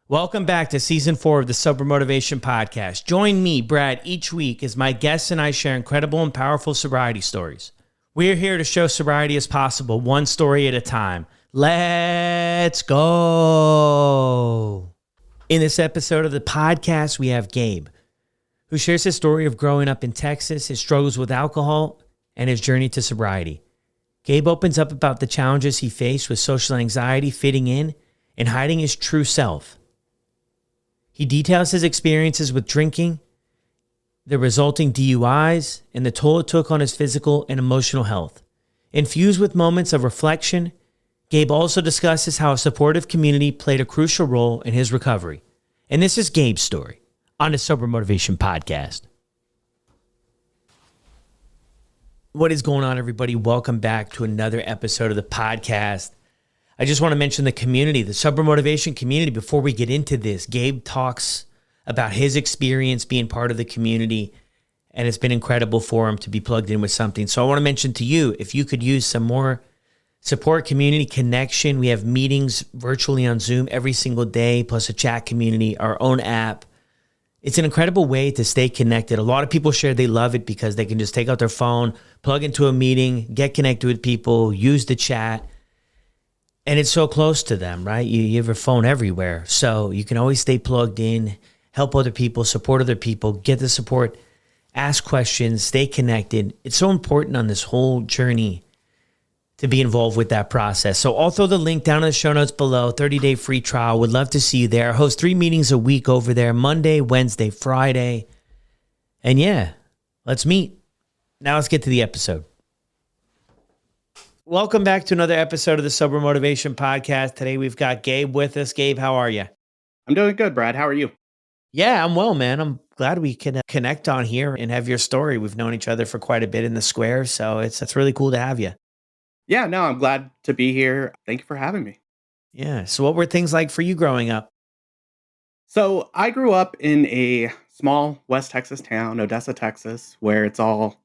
Welcome back to Season 4 of the Sober Motivation Podcast. Join me, Brad, each week as my guests and I share incredible and powerful sobriety stories. We're here to show sobriety is possible, one story at a time. Let's go. In this episode of the podcast, we have Gabe, who shares his story of growing up in Texas, his struggles with alcohol, and his journey to sobriety. Gabe opens up about the challenges he faced with social anxiety, fitting in, and hiding his true self. He details his experiences with drinking, the resulting DUIs, and the toll it took on his physical and emotional health. Infused with moments of reflection, Gabe also discusses how a supportive community played a crucial role in his recovery. And this is Gabe's story on the Sober Motivation Podcast. What is going on, everybody? Welcome back to another episode of the podcast. I just want to mention the community, the Sober Motivation community. Before we get into this, Gabe talks about his experience being part of the community, and it's been incredible for him to be plugged in with something. So I want to mention to you, if you could use some more support, community connection, we have meetings virtually on Zoom every single day, plus a chat community, our own app. It's an incredible way to stay connected. A lot of people share they love it because they can just take out their phone, plug into a meeting, get connected with people, use the chat. And it's so close to them, right? You have your phone everywhere. So you can always stay plugged in, help other people, support other people, get the support, ask questions, stay connected. It's so important on this whole journey to be involved with that process. So I'll throw the link down in the show notes below, 30-day free trial. Would love to see you there. I host 3 meetings a week over there, Monday, Wednesday, Friday. And yeah, let's meet. Now let's get to the episode. Welcome back to another episode of the Sober Motivation Podcast. Today we've got Gabe with us. Gabe, how are you? I'm doing good, Brad. How are you? Yeah, I'm well, man. I'm glad we can connect on here and have your story. We've known each other for quite a bit in the square, so it's really cool to have you. Yeah, no, I'm glad to be here. Thank you for having me. Yeah. So what were things like for you growing up? So I grew up in a small West Texas town, Odessa, Texas, where it's all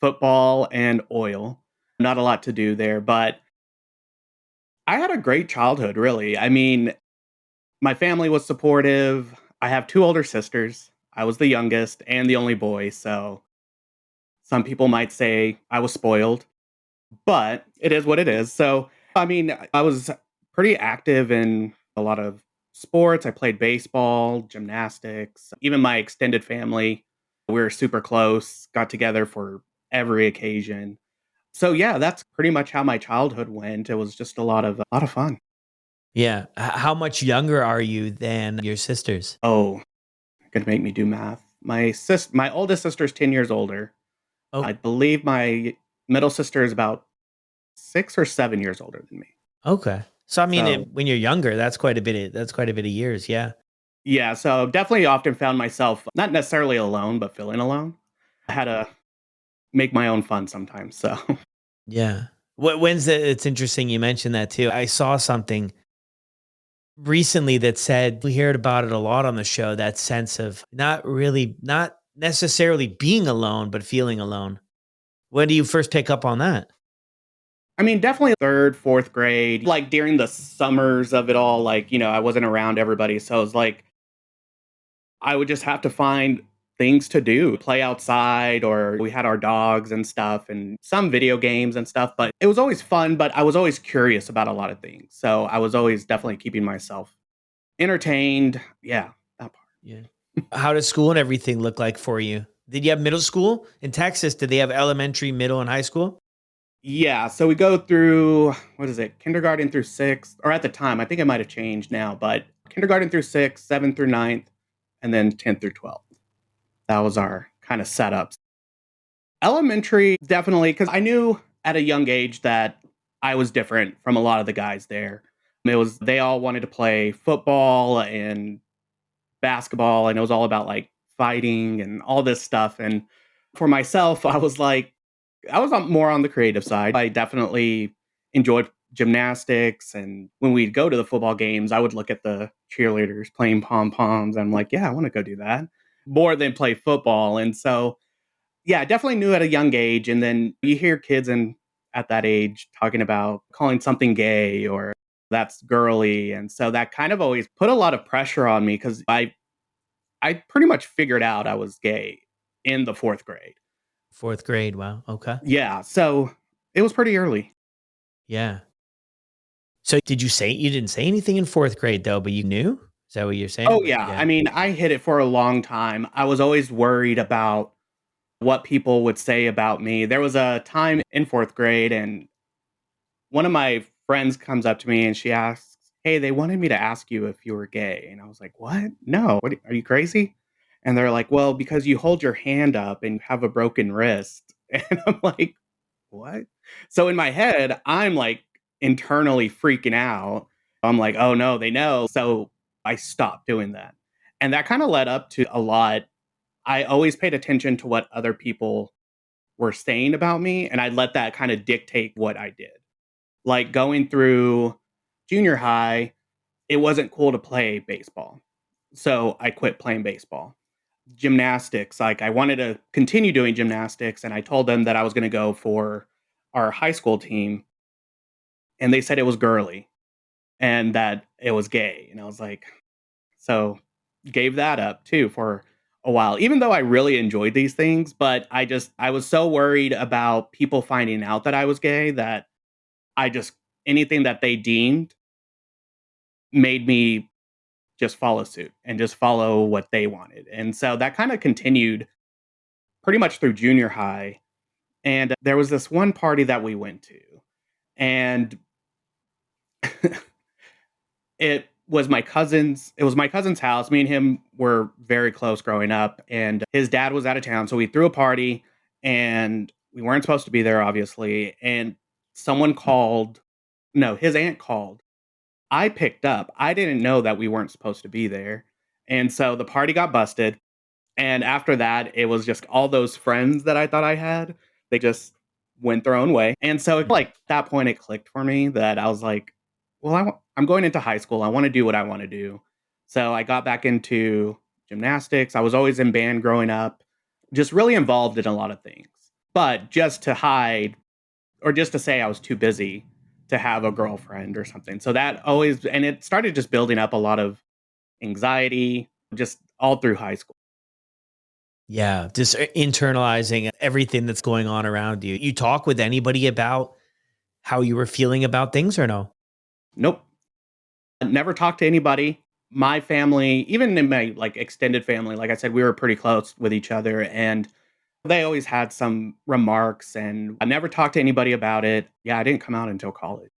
football and oil. Not a lot to do there, but I had a great childhood, really. I mean, my family was supportive. I have 2 older sisters. I was the youngest and the only boy, so some people might say I was spoiled, but it is what it is. So, I mean, I was pretty active in a lot of sports. I played baseball, gymnastics, even my extended family. We were super close, got together for every occasion. So yeah, that's pretty much how my childhood went. It was just a lot of fun. Yeah. How much younger are you than your sisters? Oh, gonna make me do math. My oldest sister is 10 years older. Oh, I believe my middle sister is about 6 or 7 years older than me. okay. So I mean, So when you're younger, that's quite a bit. That's quite a bit of years. Yeah. yeah, so definitely often found myself not necessarily alone, but feeling alone. I had to make my own fun sometimes. So Yeah. When's the? It's interesting you mentioned that too. I saw something recently that said we heard about it a lot on the show. That sense of not necessarily being alone, but feeling alone. When do you first pick up on that? I mean, definitely 3rd, 4th grade, like during the summers of it all, like, I wasn't around everybody. So it was like I would just have to find things to do, play outside, or we had our dogs and stuff and some video games and stuff. But it was always fun, but I was always curious about a lot of things. So I was always definitely keeping myself entertained. Yeah, that part. Yeah. How does school and everything look like for you? Did you have middle school in Texas? Did they have elementary, middle, and high school? Yeah, so we go through, what is it, kindergarten through 6th, or at the time, I think it might have changed now, but kindergarten through 6th, 7th through 9th, and then 10th through 12th. That was our kind of setup. Elementary, definitely, because I knew at a young age that I was different from a lot of the guys there. They all wanted to play football and basketball, and it was all about like fighting and all this stuff. And for myself, I was more on the creative side. I definitely enjoyed gymnastics, and when we'd go to the football games, I would look at the cheerleaders playing pom poms. I'm like, yeah, I want to go do that more than play football. And so yeah, I definitely knew at a young age. And then you hear kids at that age talking about calling something gay or That's girly. And so that kind of always put a lot of pressure on me because I pretty much figured out I was gay in the fourth grade. Fourth grade. Wow. Okay. Yeah. So it was pretty early. Yeah. So did you say you didn't say anything in fourth grade though, but you knew? Is that what you're saying? Oh, Like, yeah. I yeah. mean, I hid it for a long time. I was always worried about what people would say about me. There was a time in fourth grade, and one of my friends comes up to me and she asks, "Hey, they wanted me to ask you if you were gay." And I was like, "What? No. What are you crazy?" And they're like, "Well, because you hold your hand up and have a broken wrist." And I'm like, "What?" So in my head, I'm like internally freaking out. I'm like, "Oh no, they know." So I stopped doing that. And that kind of led up to a lot. I always paid attention to what other people were saying about me, and I let that kind of dictate what I did. Like going through junior high, it wasn't cool to play baseball. So I quit playing baseball. Gymnastics, like I wanted to continue doing gymnastics, and I told them that I was going to go for our high school team, and they said it was girly and that it was gay. And I was like, so gave that up too for a while, even though I really enjoyed these things. But I was so worried about people finding out that I was gay that I just, anything that they deemed made me just follow suit and just follow what they wanted. And so that kind of continued pretty much through junior high. And there was this one party that we went to, and it was my cousin's house. Me and him were very close growing up, and his dad was out of town, so we threw a party, and we weren't supposed to be there, obviously. And someone called, no, his aunt called. I picked up. I didn't know that we weren't supposed to be there. And so the party got busted. And after that, it was just all those friends that I thought I had, they just went their own way. And so, like, that point, it clicked for me that I was like, well, I'm going into high school. I want to do what I want to do. So I got back into gymnastics. I was always in band growing up, just really involved in a lot of things. But just to hide or just to say I was too busy to have a girlfriend or something. So that always, and it started just building up a lot of anxiety just all through high school. Yeah. Just internalizing everything that's going on around you. You talk with anybody about how you were feeling about things or no? Nope. Never talked to anybody. My family, even in my like extended family, like I said, we were pretty close with each other, and they always had some remarks, and I never talked to anybody about it. Yeah, I didn't come out until college.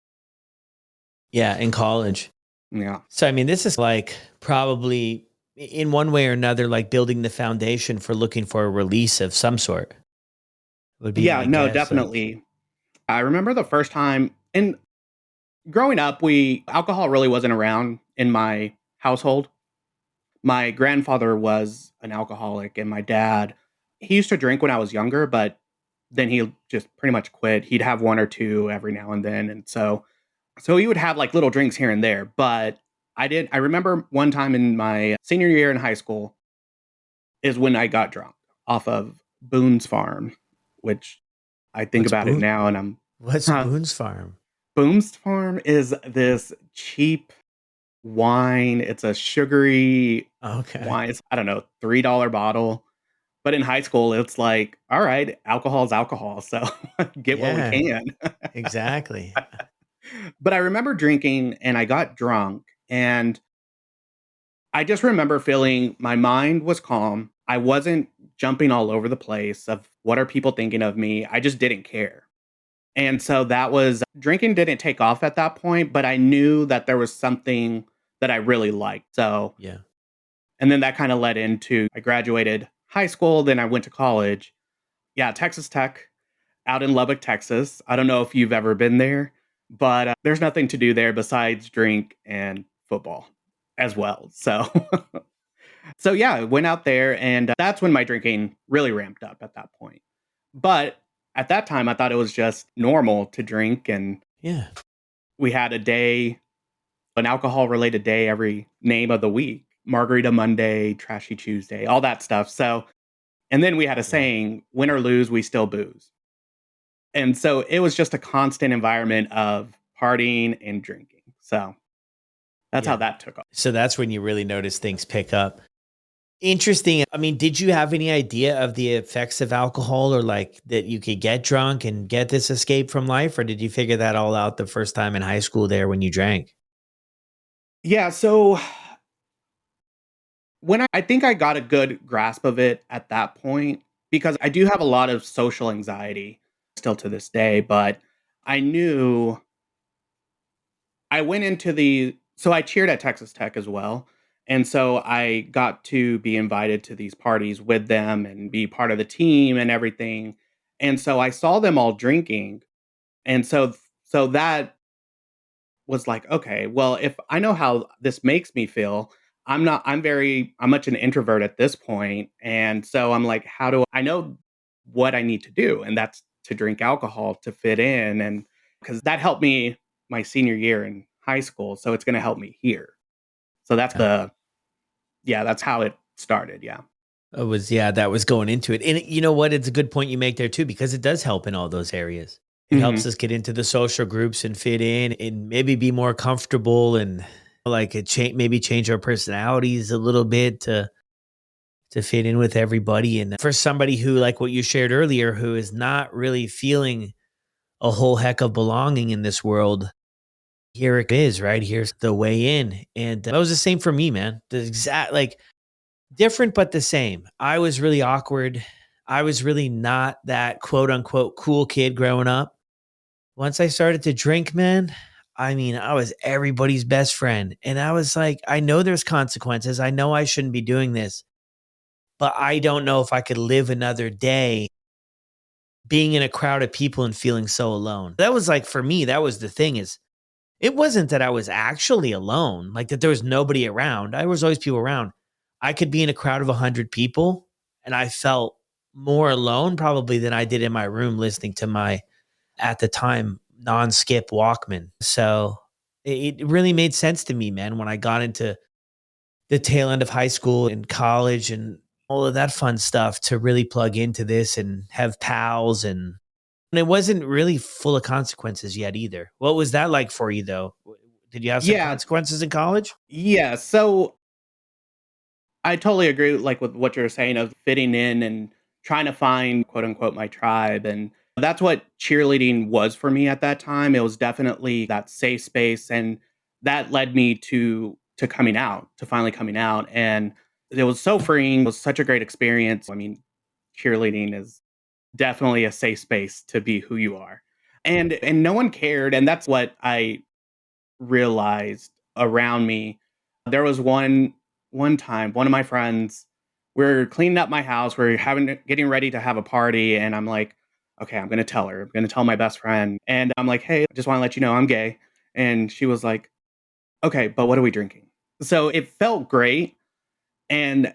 Yeah. In college. Yeah. So, I mean, this is like probably in one way or another, like building the foundation for looking for a release of some sort would be Yeah, my no, guess. Like, definitely. I remember the first time, and growing up, we alcohol really wasn't around in my household. My grandfather was an alcoholic, and my dad, he used to drink when I was younger, but then he just pretty much quit. He'd have one or two every now and then, and so he would have like little drinks here and there. But I remember one time in my senior year in high school is when I got drunk off of Boone's Farm, which I think what's about it Boone? now and I'm What's huh. Boone's Farm? Boone's Farm is this cheap wine. It's a sugary Okay. wine. It's, I don't know, $3 bottle. But in high school, it's like, all right, alcohol is alcohol. So get what we Yeah, can. exactly. But I remember drinking and I got drunk. And I just remember feeling my mind was calm. I wasn't jumping all over the place of what are people thinking of me. I just didn't care. And so that was drinking didn't take off at that point, but I knew that there was something that I really liked. So, Yeah. and then that kind of led into I graduated high school, then I went to college. Yeah, Texas Tech out in Lubbock, Texas. I don't know if you've ever been there, but there's nothing to do there besides drink and football as well. So, so yeah, I went out there, and that's when my drinking really ramped up at that point. But at that time, I thought it was just normal to drink, and Yeah. we had a day, an alcohol related day every name of the week. Margarita Monday, Trashy Tuesday, all that stuff. So, and then we had a Yeah. saying, win or lose, we still booze. And so it was just a constant environment of partying and drinking. So that's how Yeah. that took off. So that's when you really notice things pick up. Interesting. I mean, did you have any idea of the effects of alcohol or like that you could get drunk and get this escape from life? Or did you figure that all out the first time in high school there when you drank? Yeah. So I think I got a good grasp of it at that point because I do have a lot of social anxiety still to this day, but I knew I went into so I cheered at Texas Tech as well. And so I got to be invited to these parties with them and be part of the team and everything. And so I saw them all drinking. And so that was like, okay, well, if I know how this makes me feel, I'm much an introvert at this point. And so I'm like, I know what I need to do? And that's to drink alcohol to fit in. And because that helped me my senior year in high school. So it's going to help me here. So Yeah. that's how it started. Yeah. That was going into it. And you know what? It's a good point you make there too, because it does help in all those areas. It Hmm. helps us get into the social groups and fit in and maybe be more comfortable and like maybe change our personalities a little bit to fit in with everybody. And for somebody who, like what you shared earlier, who is not really feeling a whole heck of belonging in this world, here it is, right? Here's the way in. And that was the same for me, man. The exact, like, different, but the same. I was really awkward. I was really not that quote unquote cool kid growing up. Once I started to drink, man, I mean, I was everybody's best friend. And I was like, I know there's consequences. I know I shouldn't be doing this, but I don't know if I could live another day being in a crowd of people and feeling so alone. That was like, for me, that was the thing is, it wasn't that I was actually alone, like that there was nobody around. I was always people around. I could be in a crowd of 100 people and I felt more alone probably than I did in my room listening to my, at the time, non-skip Walkman. So it really made sense to me, man, when I got into the tail end of high school and college and all of that fun stuff to really plug into this and have pals and it wasn't really full of consequences yet either. What was that like for you though? Did you have some Yeah. consequences in college? Yeah. So I totally agree, like with what you're saying of fitting in and trying to find quote unquote my tribe. And that's what cheerleading was for me at that time. It was definitely that safe space. And that led me to coming out, to finally coming out. And it was so freeing. It was such a great experience. I mean, cheerleading is definitely a safe space to be who you are. And no one cared. And that's what I realized around me. There was one time, one of my friends, we're cleaning up my house, we're having getting ready to have a party, and I'm like, okay, I'm gonna tell her. I'm gonna tell my best friend. And I'm like, hey, I just want to let you know I'm gay. And she was like, okay, but what are we drinking? So it felt great. And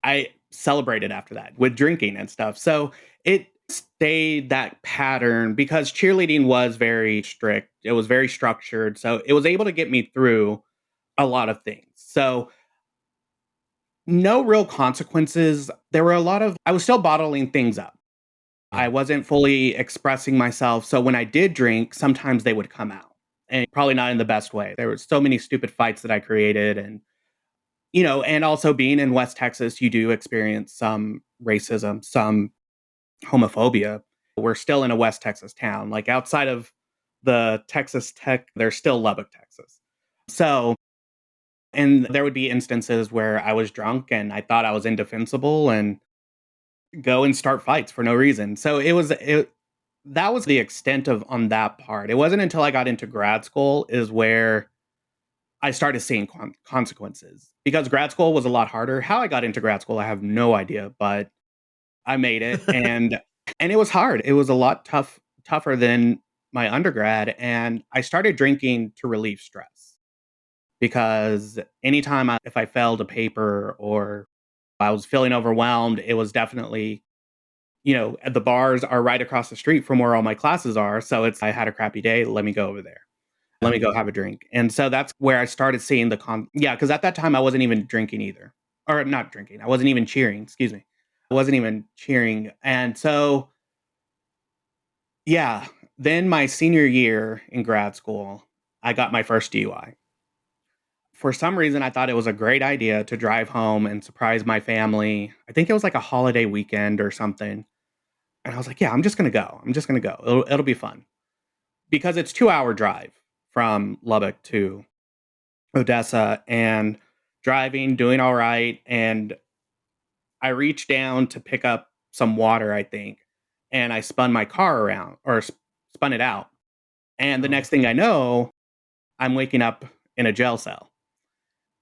I celebrated after that with drinking and stuff. So it stayed that pattern because cheerleading was very strict. It was very structured. So it was able to get me through a lot of things. So no real consequences. There were I was still bottling things up. Yeah. I wasn't fully expressing myself. So when I did drink, sometimes they would come out and probably not in the best way. There were so many stupid fights that I created and also being in West Texas, you do experience some racism, some homophobia. We're still in a West Texas town. Like outside of the Texas Tech, there's still Lubbock, Texas. So, and there would be instances where I was drunk and I thought I was indefensible and go and start fights for no reason. So that was the extent of on that part. It wasn't until I got into grad school is where I started seeing consequences because grad school was a lot harder. How I got into grad school, I have no idea, but I made it and it was hard. It was a lot tougher than my undergrad and I started drinking to relieve stress because if I failed a paper or I was feeling overwhelmed, it was definitely, the bars are right across the street from where all my classes are. So I had a crappy day. Let me go over there. Let me go have a drink. And so that's where I started seeing yeah, because at that time I wasn't even drinking either. Or not drinking. I wasn't even cheering, excuse me. I wasn't even cheering. And so, yeah, then my senior year in grad school, I got my first DUI. For some reason, I thought it was a great idea to drive home and surprise my family. I think it was like a holiday weekend or something. And I was like, yeah, I'm just going to go. I'm just going to go. It'll be fun because it's 2 hour drive from Lubbock to Odessa and driving, doing all right. And I reached down to pick up some water, I think, and I spun my car around or spun it out. And the Oh, next thing I know, I'm waking up in a jail cell.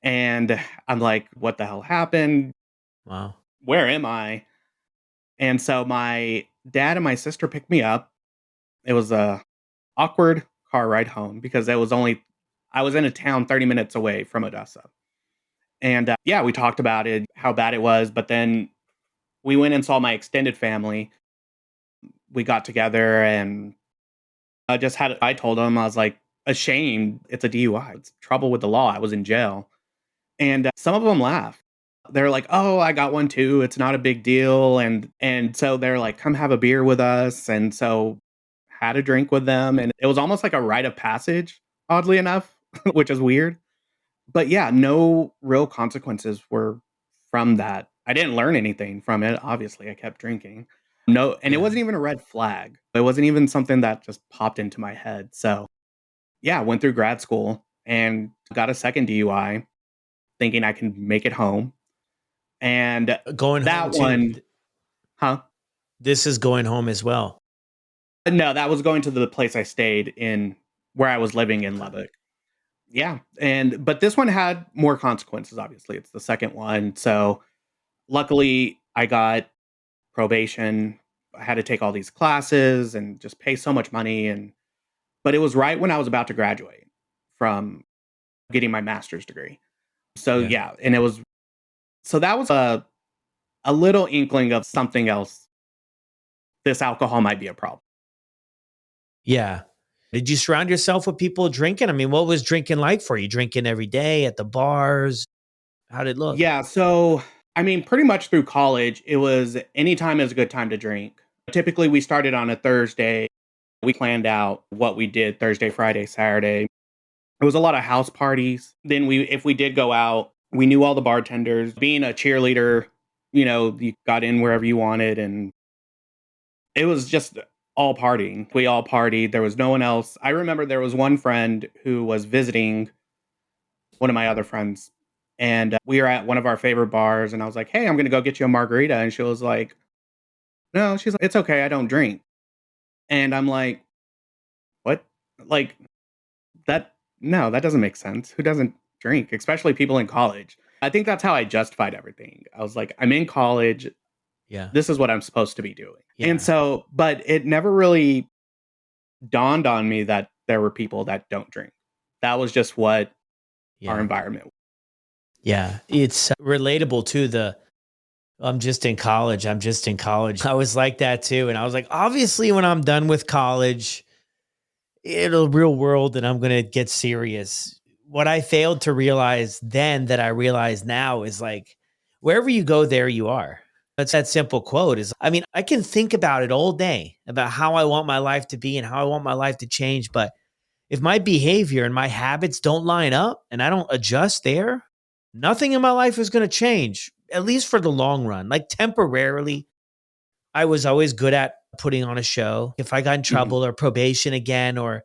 And I'm like, what the hell happened? wow. Where am I? And so my dad and my sister picked me up. It was a awkward car ride home because I was in a town 30 minutes away from Odessa. And yeah, we talked about it, how bad it was. But then we went and saw my extended family. We got together and I told them, I was like, ashamed. It's a DUI. It's trouble with the law. I was in jail. And some of them laughed. They're like, "Oh, I got one too. It's not a big deal." And so they're like, "Come have a beer with us." And so had a drink with them and it was almost like a rite of passage, oddly enough, which is weird. But yeah, no real consequences were from that. I didn't learn anything from it. Obviously, I kept drinking. No, and it Yeah. wasn't even a red flag. It wasn't even something that just popped into my head. So, yeah, went through grad school and got a second DUI thinking I can make it home. And Going home that too. one, huh? This is going home as well. No, that was going to the place I stayed in where I was living in Okay. Lubbock. Yeah. But this one had more consequences, obviously. It's the second one. So luckily I got probation. I had to take all these classes and just pay so much money. But it was right when I was about to graduate from getting my master's degree. So Yeah. yeah, that was a little inkling of something else. This alcohol might be a problem. Yeah. Did you surround yourself with people drinking? I mean, what was drinking like for you? Drinking every day at the bars? How did it look? Yeah, so I mean, pretty much through college, it was anytime is a good time to drink. Typically, we started on a Thursday. We planned out what we did Thursday, Friday, Saturday. It was a lot of house parties. Then if we did go out, we knew all the bartenders. Being a cheerleader, you got in wherever you wanted, and it was just all partying. We all partied. There was no one else. I remember there was one friend who was visiting one of my other friends. And we were at one of our favorite bars, and I was like, "Hey, I'm gonna go get you a margarita." And she was like, "No," she's like, "It's okay, I don't drink." And I'm like, "What? Like that? No, that doesn't make sense. Who doesn't drink? Especially people in college." I think that's how I justified everything. I was like, "I'm in college. Yeah. This is what I'm supposed to be doing." And Yeah. so, but it never really dawned on me that there were people that don't drink. That was just what our Yeah. environment. Yeah. It's relatable to I'm just in college. I'm just in college. I was like that too. And I was like, obviously, when I'm done with college, it'll real world and I'm going to get serious. What I failed to realize then that I realize now is like, wherever you go, there you are. That's that simple quote is, I mean, I can think about it all day about how I want my life to be and how I want my life to change. But if my behavior and my habits don't line up and I don't adjust there, nothing in my life is going to change, at least for the long run. Like temporarily, I was always good at putting on a show. If I got in Mhm. trouble or probation again or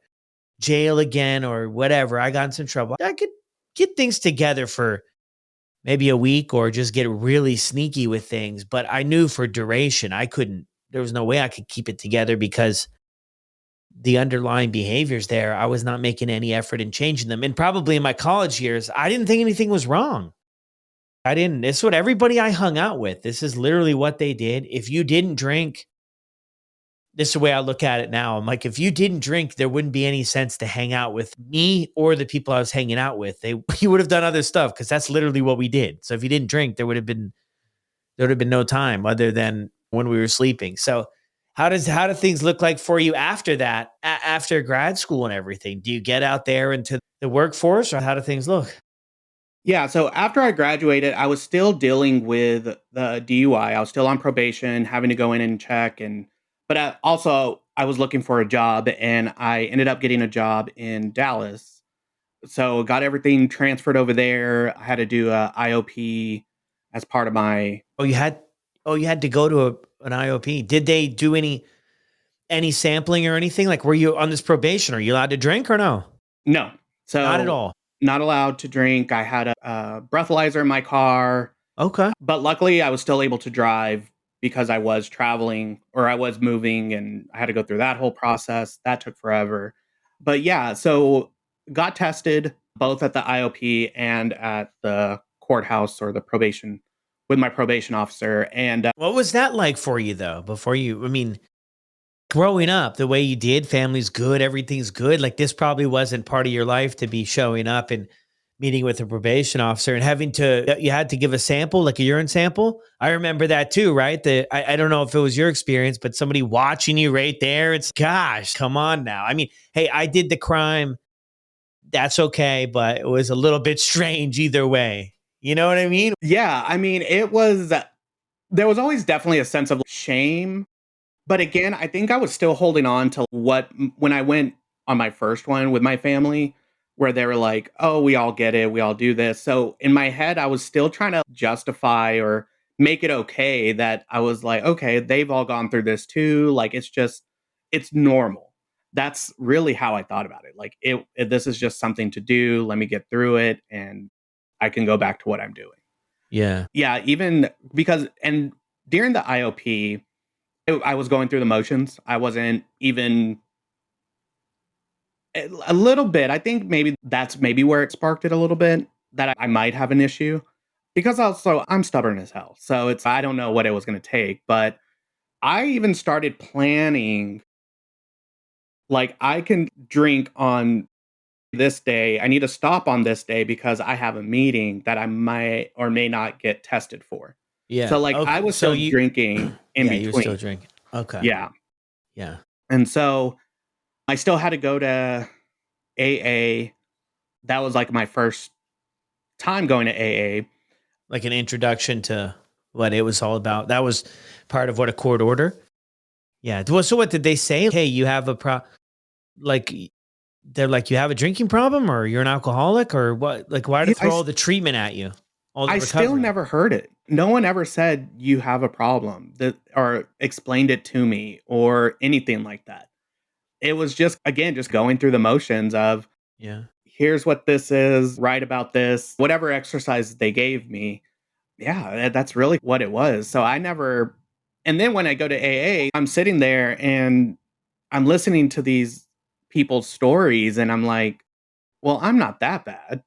jail again or whatever, I got in some trouble, I could get things together for maybe a week or just get really sneaky with things. But I knew for duration, there was no way I could keep it together because the underlying behaviors there, I was not making any effort in changing them. And probably in my college years, I didn't think anything was wrong. I didn't. It's what everybody I hung out with. This is literally what they did. If you didn't drink, this is the way I look at it now. I'm like, if you didn't drink, there wouldn't be any sense to hang out with me or the people I was hanging out with. You would have done other stuff because that's literally what we did. So if you didn't drink, there would have been no time other than when we were sleeping. So how do things look like for you after that, after grad school and everything? Do you get out there into the workforce or how do things look? Yeah, so after I graduated, I was still dealing with the DUI. I was still on probation, having to go in and check but also I was looking for a job and I ended up getting a job in Dallas. So got everything transferred over there. I had to do a IOP as part of my Oh, you had to go to an IOP. Did they do any sampling or anything? Like, were you on this probation? Are you allowed to drink or no? no. Not at So all. not allowed to drink. I had a breathalyzer in my car, Okay. but luckily I was still able to drive because I was traveling or I was moving and I had to go through that whole process. That took forever. But yeah, so got tested both at the IOP and at the courthouse or the probation with my probation officer. And What was that like for you though? I mean, growing up the way you did, family's good, everything's good. Like this probably wasn't part of your life to be showing up and meeting with a probation officer and you had to give a sample, like a urine sample. I remember that too, right? I don't know if it was your experience, but somebody watching you right there, it's gosh, come on now. I mean, hey, I did the crime. That's okay, but it was a little bit strange either way. You know what I mean? yeah, I mean, there was always definitely a sense of shame. But again, I think I was still holding on to when I went on my first one with my family, where they were like, "Oh, we all get it. We all do this." So in my head, I was still trying to justify or make it okay that I was like, "Okay, they've all gone through this too. Like it's normal." That's really how I thought about it. Like this is just something to do. Let me get through it and I can go back to what I'm doing. Yeah. Yeah, even because and during the IOP, I was going through the motions. I wasn't even a little bit. I think maybe that's maybe where it sparked it a little bit that I might have an issue because also I'm stubborn as hell. So it's I don't know what it was going to take, but I even started planning like I can drink on this day. I need to stop on this day because I have a meeting that I might or may not get tested for. So Yeah. like I Okay. was So still drinking in yeah, you were still between. drinking. Okay. Yeah. Yeah. And so I still had to go to AA. That was like my first time going to AA. Like an introduction to what it was all about. That was part of what a court order. Yeah. Well, so what did they say? Hey, you have like they're like you have a drinking problem or you're an alcoholic or what? Like why to Yeah, throw all the treatment at you? All the I still recovery. never heard it. No one ever said you have a problem that or explained it to me or anything like that. It was just again just going through the motions of Yeah. here's what this is, write about this, whatever exercise they gave me. Yeah, that's really what it was. So I never and then when I go to AA, I'm sitting there and I'm listening to these people's stories and I'm like, well, I'm not that bad.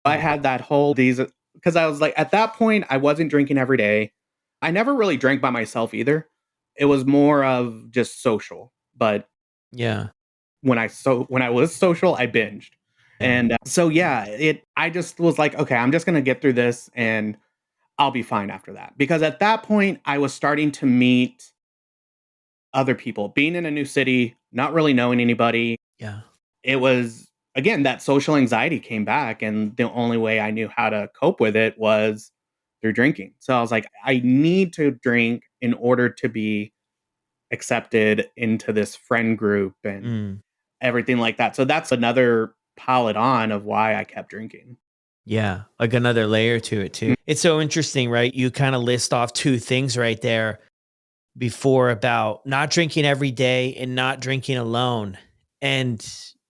I Mm. had that whole these because I was like at that point I wasn't drinking every day. I never really drank by myself either. It was more of just social. But Yeah. when I was social, I binged. Yeah. And so yeah, it I just was like, okay, I'm just going to get through this and I'll be fine after that. Because at that point I was starting to meet other people, being in a new city, not really knowing anybody. Yeah. It was again that social anxiety came back and the only way I knew how to cope with it was through drinking. So I was like I need to drink in order to be accepted into this friend group and Mm. everything like that. So that's another pile it on of why I kept drinking. Yeah. Like another layer to it too. It's so interesting, right? You kind of list off two things right there before about not drinking every day and not drinking alone. And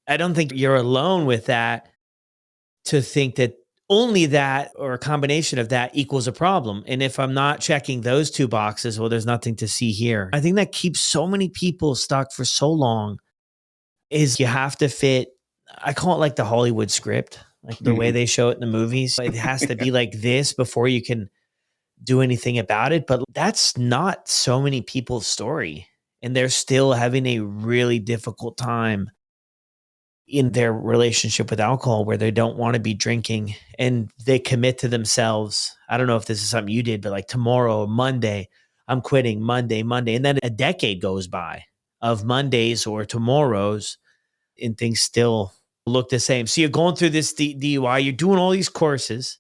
I don't think you're alone with that to think that only that or a combination of that equals a problem. And if I'm not checking those two boxes, well, there's nothing to see here. I think that keeps so many people stuck for so long is you have to fit, I call it like the Hollywood script, like the way Mhm. they show it in the movies. It has to be like this before you can do anything about it. But that's not so many people's story. And they're still having a really difficult time in their relationship with alcohol where they don't want to be drinking and they commit to themselves. I don't know if this is something you did, but like tomorrow, Monday, I'm quitting Monday. And then a decade goes by of Mondays or tomorrows and things still look the same. So you're going through this DUI, you're doing all these courses,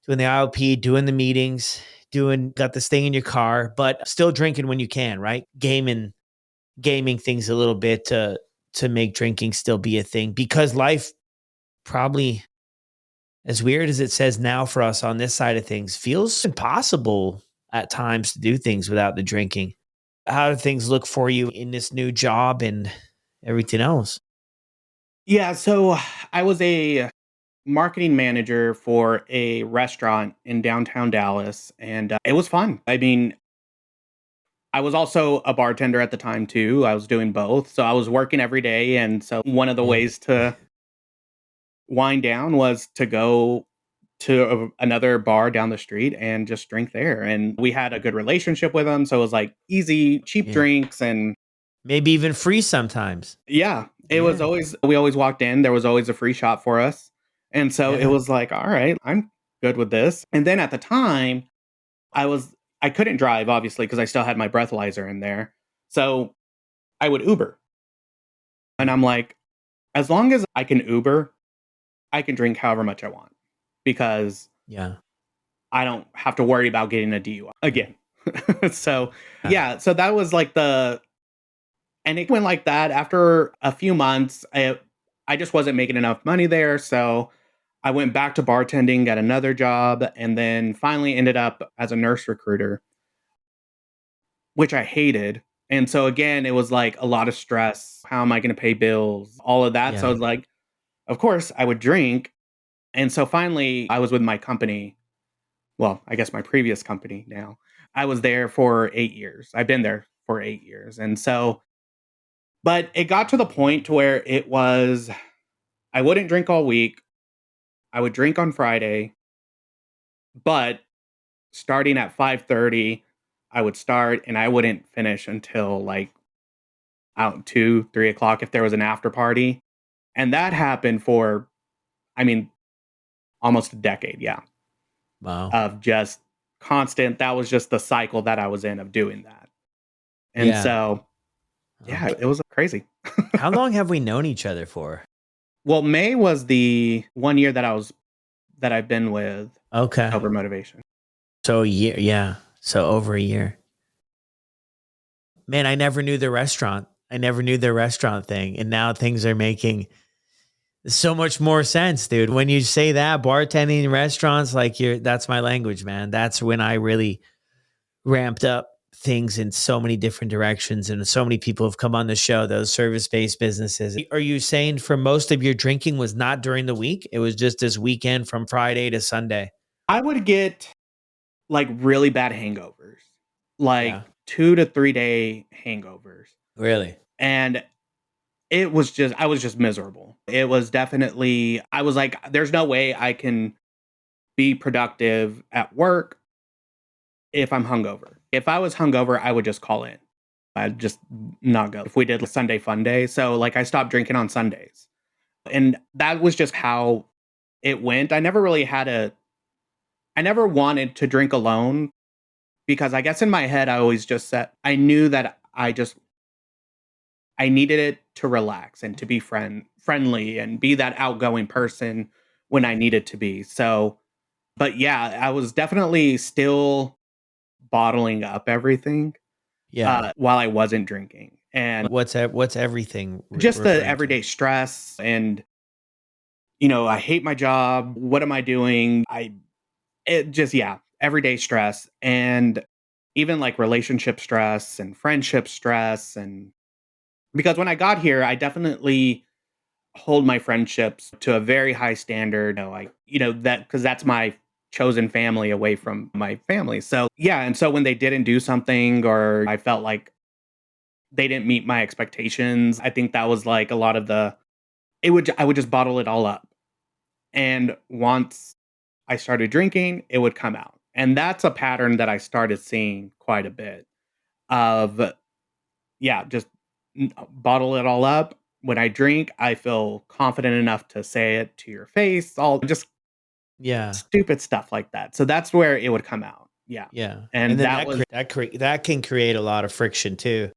doing the IOP, doing the meetings, got this thing in your car, but still drinking when you can, right? Gaming things a little bit to make drinking still be a thing because life probably, as weird as it says now for us on this side of things, feels impossible at times to do things without the drinking. How do things look for you in this new job and everything else? Yeah, so I was a marketing manager for a restaurant in downtown Dallas, and it was fun. I mean, I was also a bartender at the time too. I was doing both. So I was working every day. And so one of the Yeah. ways to wind down was to go to another bar down the street and just drink there. And we had a good relationship with them. So it was like easy, cheap Yeah. drinks. And Maybe even free sometimes. yeah, it was Yeah. always, we always walked in, there was always a free shot for us. And so it Yeah. was like, all right, I'm good with this. And then at the time, I was, I couldn't drive obviously because I still had my breathalyzer in there. So I would Uber. And I'm like, as long as I can Uber, I can drink however much I want because Yeah. I don't have to worry about getting a DUI again. So, Yeah. yeah, so that was like and it went like that after a few months. I just wasn't making enough money there. So I went back to bartending, got another job, and then finally ended up as a nurse recruiter, which I hated. And so again, it was like a lot of stress. How am I going to pay bills? All of that. So I Yeah. was like, of course, I would drink. And so finally, I was with my company. Well, I guess my previous company now. I was there for 8 years. I've been there for 8 years. And so, but it got to the point to where it was, I wouldn't drink all week. I would drink on Friday, but starting at 5:30, I would start and I wouldn't finish until like out 2, 3 o'clock if there was an after party. And that happened for, I mean, almost a decade. Yeah. Wow. Of just constant. That was just the cycle that I was in of doing that. And Yeah. so, yeah, it Okay. was crazy. How long have we known each other for? Well, May was the 1 year that I've been with Okay. Sober Motivation. So a year. Yeah. So over a year. Man, I never knew the restaurant. I never knew the restaurant thing. And now things are making so much more sense, dude. When you say that, bartending in restaurants, like that's my language, man. That's when I really ramped up things in so many different directions. And so many people have come on the show, those service-based businesses. Are you saying for most of your drinking was not during the week? It was just this weekend from Friday to Sunday. I would get like really bad hangovers, like Yeah. 2 to 3 day hangovers. Really? And it was just, I was just miserable. It was definitely, I was like, there's no way I can be productive at work if I'm hungover. If I was hungover, I would just call in. I'd just not go. If we did Sunday fun day. So like I stopped drinking on Sundays. And that was just how it went. I never wanted to drink alone because I guess in my head I always just said I knew that I needed it to relax and to be friendly and be that outgoing person when I needed to be. So, but yeah, I was definitely still bottling up everything Yeah. while I wasn't drinking. And What's everything just the referring to? everyday stress and you know, I hate my job. What am I doing? It just yeah, everyday stress and even like relationship stress and friendship stress and because when I got here, I definitely hold my friendships to a very high standard. You know that because that's my chosen family away from my family. So yeah, and so when they didn't do something or I felt like they didn't meet my expectations, I think that was like a lot of the I would just bottle it all up. And once I started drinking, it would come out. And that's a pattern that I started seeing quite a bit of, yeah, just bottle it all up. When I drink, I feel confident enough to say it to your face, all just Yeah. stupid stuff like that. So that's where it would come out. Yeah. Yeah. And And then that was, that can create a lot of friction too.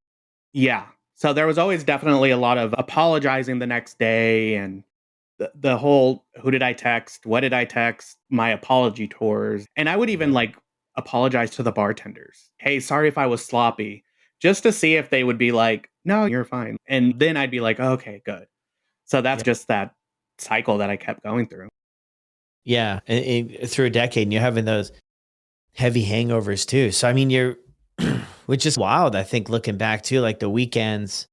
yeah. So there was always definitely a lot of apologizing the next day and the whole who did I text? What did I text? My apology tours. And I would even Yeah. like apologize to the bartenders. Hey, sorry if I was sloppy, just to see if they would be like, no, you're fine. And then I'd be like, okay, good. So that's Yeah. just that. cycle that I kept going through. Yeah. Through a decade, and you're having those heavy hangovers too. So, I mean, which is wild, I think, looking back too, like the weekends,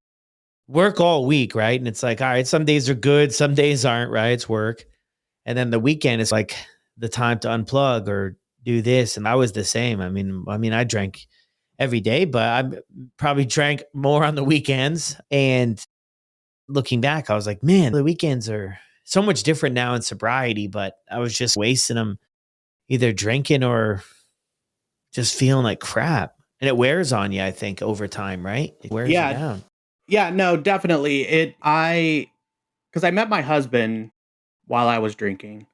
work all week, right? And it's like, all right, some days are good, some days aren't, right? It's work. And then the weekend is like the time to unplug or do this. And I was the same. I mean, I drank every day, but I probably drank more on the weekends. And looking back, I was like, man, the weekends are so much different now in sobriety, but I was just wasting them either drinking or just feeling like crap. And it wears on you, I think, over time, right? It wears you Yeah. down. Yeah, no, definitely. Because I met my husband while I was drinking.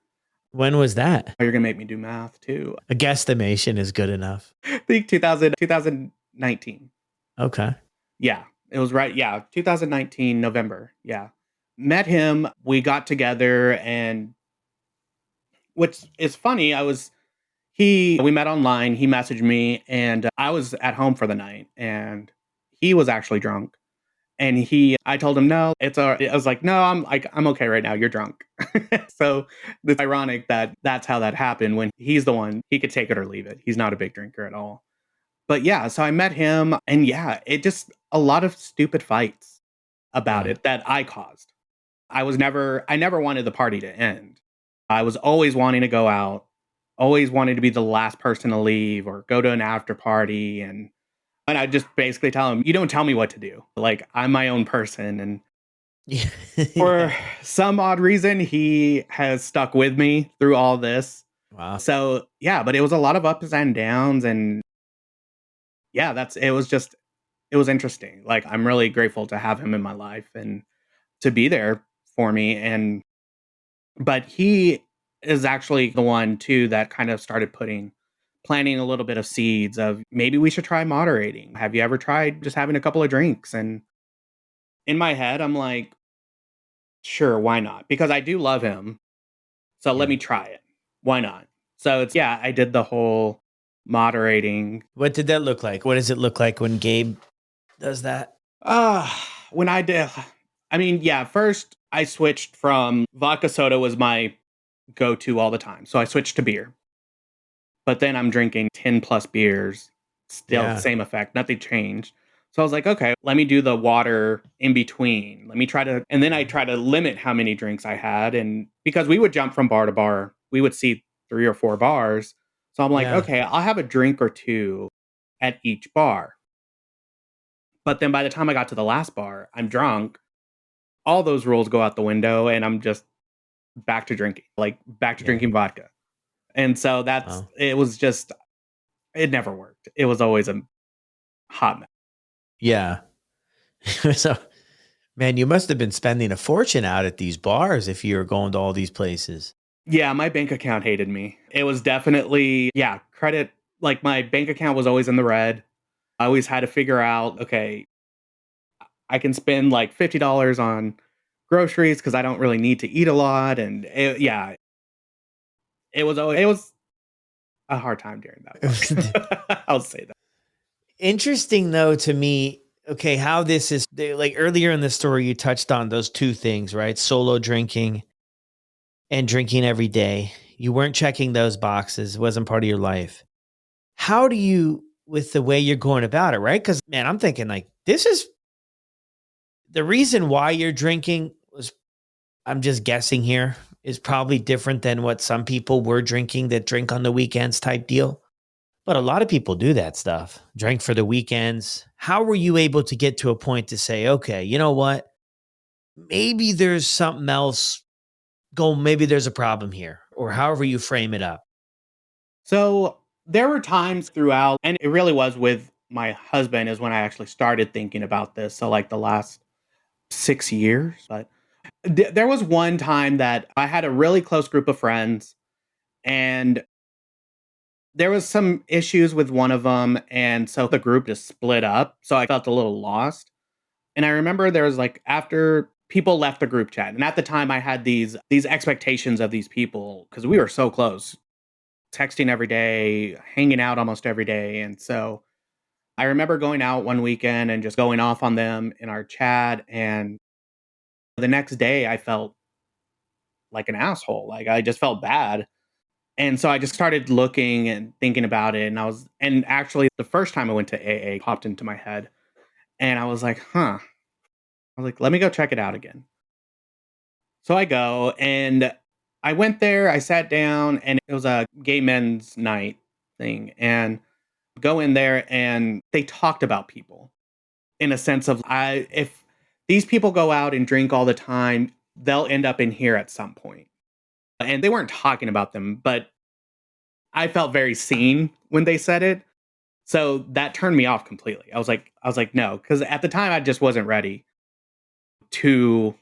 When was that? Oh, you're going to make me do math too. A guesstimation is good enough. I think 2019. Okay. Yeah, it was right. Yeah, 2019, November. Yeah. Met him. We got together. And which is funny, we met online. He messaged me and I was at home for the night and he was actually drunk. And I told him, no, it's all right. I was like, no, I'm okay right now. You're drunk. So it's ironic that that's how that happened when he's the one, he could take it or leave it. He's not a big drinker at all. But yeah, so I met him and yeah, it just a lot of stupid fights about Yeah. it that I caused. I never wanted the party to end. I was always wanting to go out, always wanting to be the last person to leave or go to an after party. And I just basically tell him, you don't tell me what to do. Like, I'm my own person. And Yeah. for Yeah. some odd reason, he has stuck with me through all this. Wow. So, yeah, but it was a lot of ups and downs. And yeah, it was interesting. Like, I'm really grateful to have him in my life and to be there for me. But he is actually the one too that kind of started planting a little bit of seeds of maybe we should try moderating. Have you ever tried just having a couple of drinks? And in my head, I'm like, sure, why not? Because I do love him. So let Yeah. me try it. Why not? So yeah, I did the whole moderating. What did that look like? What does it look like when Gabe does that? Uh when I did I mean, yeah, first I switched from vodka soda was my go-to all the time. So I switched to beer. But then I'm drinking 10 plus beers, still Yeah. same effect, nothing changed. So I was like, okay, let me do the water in between. Let me try to, and then I try to limit how many drinks I had. And because we would jump from bar to bar, we would see 3 or 4 bars. So I'm like, Yeah. okay, I'll have a drink or two at each bar. But then by the time I got to the last bar, I'm drunk. All those rules go out the window and I'm just back to drinking, like back to Yeah. drinking vodka. And so Wow. it was just, it never worked. It was always a hot mess. Yeah. So, man, you must have been spending a fortune out at these bars if you were going to all these places. Yeah, my bank account hated me. It was definitely, yeah, credit, like my bank account was always in the red. I always had to figure out, okay, I can spend like $50 on groceries because I don't really need to eat a lot. And yeah, it was a hard time during that part. I'll say that. Interesting though to me, okay, how this is like earlier in the story you touched on those two things, right? Solo drinking and drinking every day. You weren't checking those boxes, it wasn't part of your life. How do you with the way you're going about it, right? Cuz man, I'm thinking like this is the reason why you're drinking was I'm just guessing here is probably different than what some people were drinking that drink on the weekends type deal. But a lot of people do that stuff, drink for the weekends. How were you able to get to a point to say, okay, you know what? Maybe there's something else going, maybe there's a problem here, or however you frame it up. So there were times throughout, and it really was with my husband is when I actually started thinking about this. So like the last 6 years. But there was one time that I had a really close group of friends and there was some issues with one of them. And so the group just split up. So I felt a little lost. And I remember there was like after people left the group chat. And at the time I had these expectations of these people because we were so close, texting every day, hanging out almost every day. And so I remember going out one weekend and just going off on them in our chat. And the next day I felt like an asshole. Like I just felt bad. And so I just started looking and thinking about it. And actually the first time I went to AA popped into my head and I was like, huh. I was like, let me go check it out again. So I go and I went there, I sat down, and it was a gay men's night thing. And go in there and they talked about people in a sense of if these people go out and drink all the time, they'll end up in here at some point. And they weren't talking about them, but I felt very seen when they said it. So that turned me off completely. I was like, no, because at the time I just wasn't ready to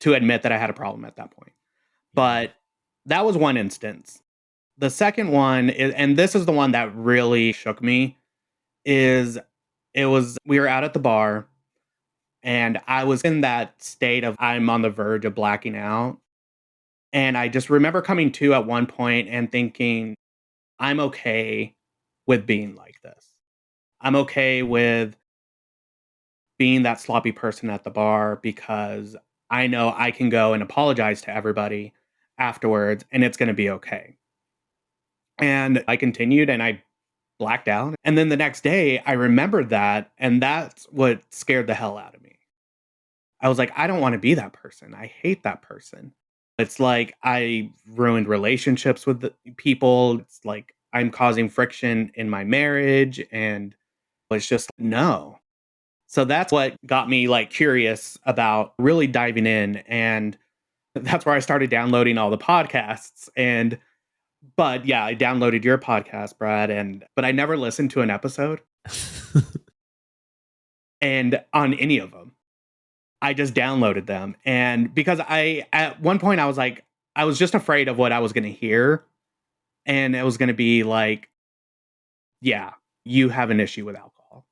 admit that I had a problem at that point. But that was one instance. The second one is, and this is the one that really shook me, is we were out at the bar and I was in that state of I'm on the verge of blacking out. And I just remember coming to at one point and thinking, I'm okay with being like this. I'm okay with being that sloppy person at the bar because I know I can go and apologize to everybody afterwards and it's going to be okay. And I continued and I blacked out. And then the next day, I remembered that. And that's what scared the hell out of me. I was like, I don't want to be that person. I hate that person. It's like I ruined relationships with the people. It's like I'm causing friction in my marriage. And it's just no. So that's what got me like curious about really diving in. And that's where I started downloading all the podcasts. But yeah, I downloaded your podcast, Brad, but I never listened to an episode and on any of them. I just downloaded them. And because at one point I was like, I was just afraid of what I was going to hear. And it was going to be like, yeah, you have an issue with alcohol.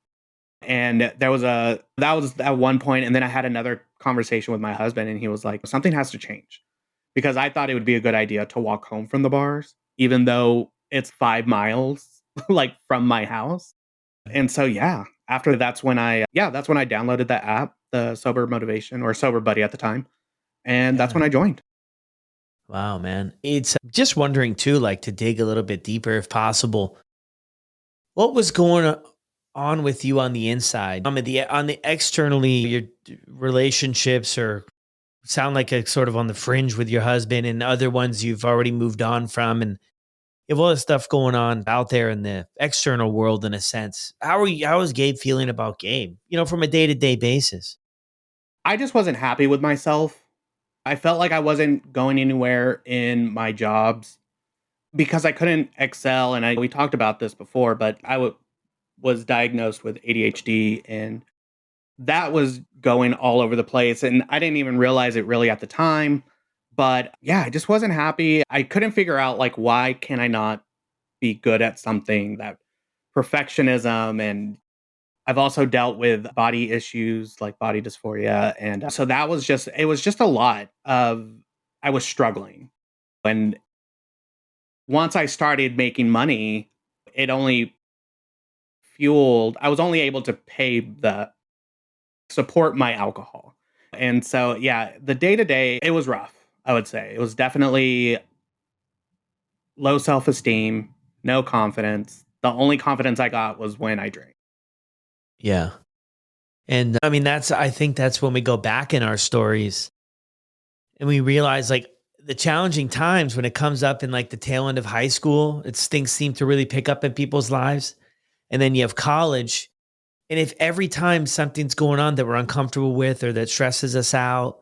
And that was at one point. And then I had another conversation with my husband and he was like, something has to change because I thought it would be a good idea to walk home from the bars, even though it's 5 miles like from my house. And so, yeah, that's when I downloaded that app, the Sober Motivation or Sober Buddy at the time. And that's Yeah. when I joined. Wow, man. It's just wondering too, like to dig a little bit deeper if possible. What was going on with you on the inside? On the externally, your relationships or sound like a sort of on the fringe with your husband and other ones you've already moved on from, and you have all this stuff going on out there in the external world in a sense. How is Gabe feeling about Gabe, from a day-to-day basis? I just wasn't happy with myself. I felt like I wasn't going anywhere in my jobs because I couldn't excel. And we talked about this before, but was diagnosed with ADHD and that was going all over the place. And I didn't even realize it really at the time. But yeah, I just wasn't happy. I couldn't figure out like, why can I not be good at something? That perfectionism. And I've also dealt with body issues like body dysphoria. And so it was just a lot of, I was struggling. And once I started making money, it only I was only able to support my alcohol. And so, yeah, the day to day, it was rough, I would say. It was definitely low self esteem, no confidence. The only confidence I got was when I drank. Yeah. And I mean, I think that's when we go back in our stories and we realize like the challenging times when it comes up in like the tail end of high school, things seem to really pick up in people's lives. And then you have college. And if every time something's going on that we're uncomfortable with or that stresses us out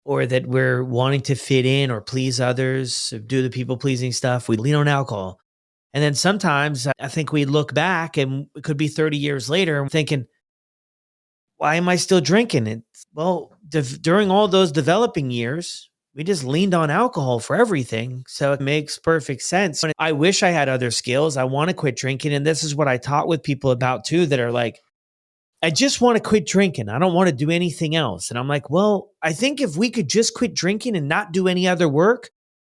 or that we're wanting to fit in or please others, do the people pleasing stuff, we lean on alcohol. And then sometimes I think we look back and it could be 30 years later and thinking, why am I still drinking? During all those developing years, we just leaned on alcohol for everything. So it makes perfect sense. I wish I had other skills. I want to quit drinking. And this is what I talk with people about too, that are like, I just want to quit drinking. I don't want to do anything else. And I'm like, well, I think if we could just quit drinking and not do any other work,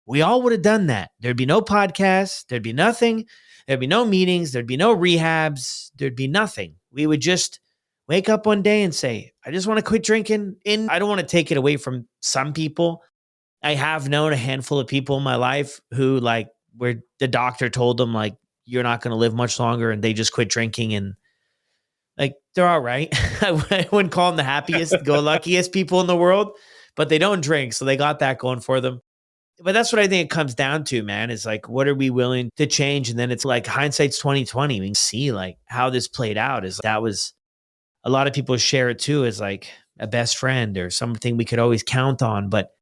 we all would have done that. There'd be no podcasts. There'd be nothing. There'd be no meetings. There'd be no rehabs. There'd be nothing. We would just wake up one day and say, I just want to quit drinking. And I don't want to take it away from some people. I have known a handful of people in my life who like where the doctor told them like you're not going to live much longer and they just quit drinking and like they're all right. I wouldn't call them the happiest, go luckiest people in the world, but they don't drink, so they got that going for them. But that's what I think it comes down to, man. Is like, what are we willing to change? And then it's like hindsight's 2020. We can see like how this played out. Is that was a lot of people share it too as like a best friend or something we could always count on, but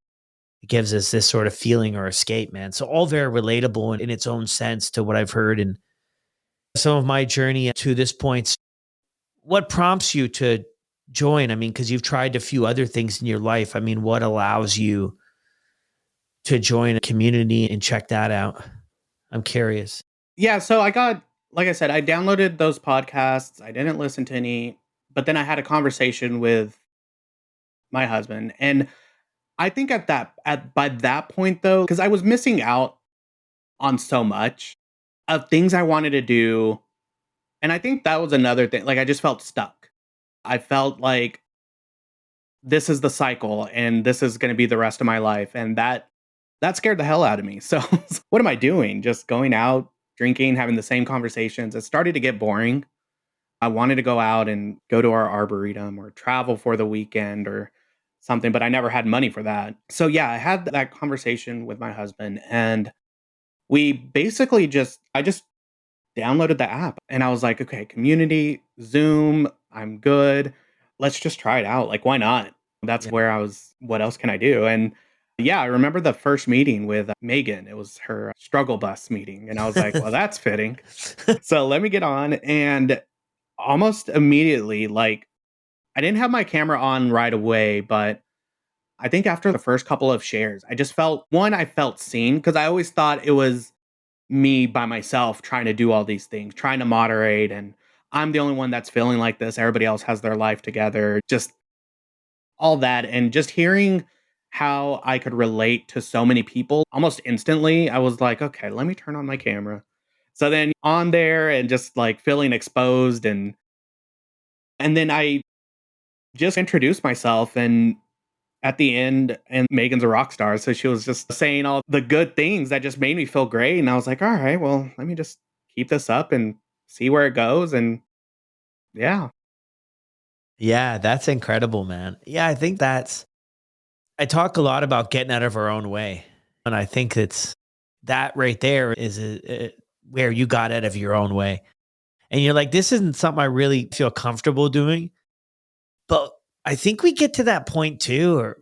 it gives us this sort of feeling or escape, man. So all very relatable in its own sense to what I've heard and some of my journey to this point. What prompts you to join? I mean, because you've tried a few other things in your life. I mean, what allows you to join a community and check that out? I'm curious. Yeah, so like I said, I downloaded those podcasts. I didn't listen to any, but then I had a conversation with my husband. And I think by that point though, because I was missing out on so much of things I wanted to do. And I think that was another thing. Like I just felt stuck. I felt like this is the cycle and this is going to be the rest of my life. And that scared the hell out of me. So what am I doing? Just going out, drinking, having the same conversations. It started to get boring. I wanted to go out and go to our arboretum or travel for the weekend or something, but I never had money for that. So yeah, I had that conversation with my husband and we basically I just downloaded the app and I was like, okay, community, Zoom, I'm good. Let's just try it out. Like, why not? That's Yeah. where what else can I do? And yeah, I remember the first meeting with Megan. It was her struggle bus meeting. And I was like, well, that's fitting. So let me get on. And almost immediately, like, I didn't have my camera on right away, but I think after the first couple of shares, I felt seen because I always thought it was me by myself trying to do all these things, trying to moderate. And I'm the only one that's feeling like this. Everybody else has their life together, just all that. And just hearing how I could relate to so many people almost instantly, I was like, okay, let me turn on my camera. So then on there and just like feeling exposed and then I just introduced myself and at the end, and Megan's a rock star. So she was just saying all the good things that just made me feel great. And I was like, all right, well, let me just keep this up and see where it goes. And yeah. Yeah, that's incredible, man. Yeah, I think I talk a lot about getting out of our own way. And I think it's that right there is where you got out of your own way. And you're like, this isn't something I really feel comfortable doing. But I think we get to that point too, or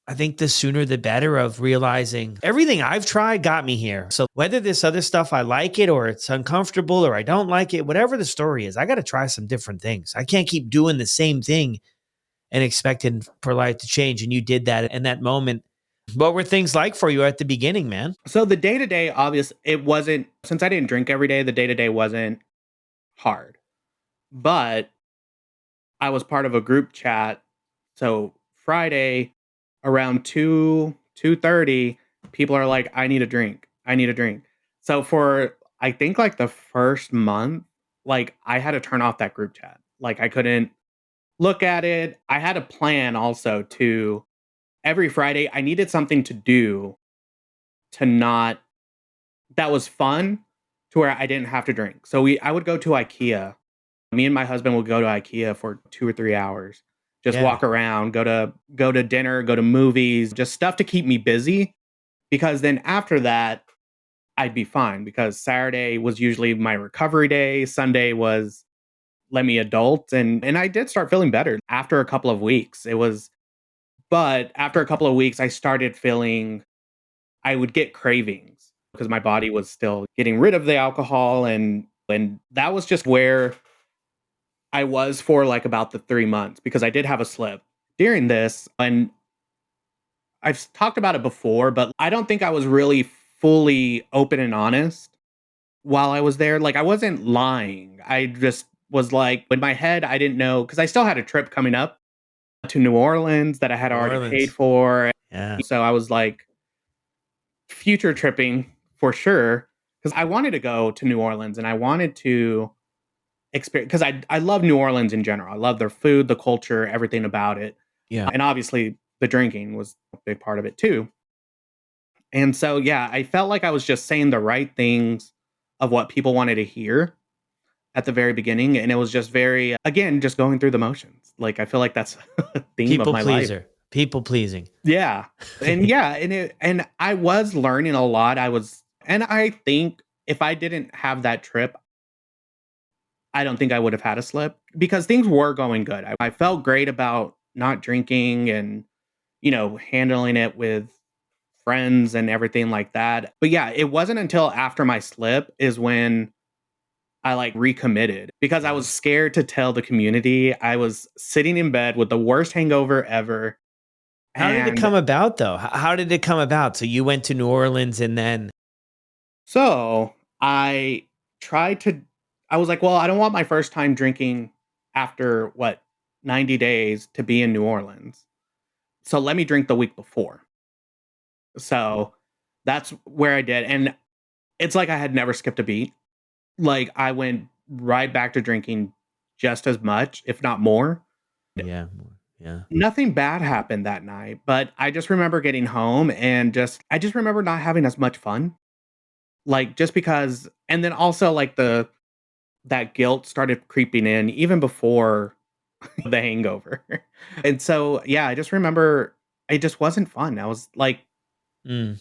I think the sooner the better of realizing everything I've tried got me here. So whether this other stuff I like it or it's uncomfortable or I don't like it, whatever the story is, I got to try some different things. I can't keep doing the same thing and expecting for life to change. And you did that in that moment. What were things like for you at the beginning, man? So the day to day, obvious, it wasn't, since I didn't drink every day, the day to day wasn't hard. But I was part of a group chat. So Friday around 2:30, people are like, I need a drink. I need a drink. So for I think like the first month, like I had to turn off that group chat. Like I couldn't look at it. I had a plan also to every Friday I needed something to do to not that was fun to where I didn't have to drink. So I would go to IKEA. Me and my husband would go to IKEA for 2 or 3 hours. Just Yeah. walk around, go to dinner, go to movies, just stuff to keep me busy because then after that I'd be fine because Saturday was usually my recovery day, Sunday was let me adult and I did start feeling better after a couple of weeks. But after a couple of weeks I started feeling I would get cravings because my body was still getting rid of the alcohol and that was just where I was for like about the 3 months because I did have a slip during this and I've talked about it before, but I don't think I was really fully open and honest while I was there. Like I wasn't lying. I just was like in my head I didn't know because I still had a trip coming up to New Orleans that I had New already paid Orleans. for. Yeah. So I was like future tripping for sure because I wanted to go to New Orleans and I wanted to experience because I love New Orleans in general. I love their food, the culture, everything about it. Yeah. And obviously the drinking was a big part of it too. And so, yeah, I felt like I was just saying the right things of what people wanted to hear at the very beginning. And it was just very, again, just going through the motions. Like, I feel like that's a theme of People my life. pleaser. People pleasing. Yeah. And I was learning a lot. And I think if I didn't have that trip, I don't think I would have had a slip because things were going good. I felt great about not drinking and, handling it with friends and everything like that. But yeah, it wasn't until after my slip is when I like recommitted because I Yeah. was scared to tell the community. I was sitting in bed with the worst hangover ever. How did it And come about though? How did it come about? So you went to New Orleans and then so I tried to, I was like, well, I don't want my first time drinking after 90 days to be in New Orleans. So let me drink the week before. So that's where I did. And it's like I had never skipped a beat. Like I went right back to drinking just as much, if not more. yeah, yeah. Nothing bad happened that night, but I just remember getting home and I just remember not having as much fun. Like just because, and then also like that guilt started creeping in even before the hangover. And so, yeah, I just remember it just wasn't fun. I was like, Mm.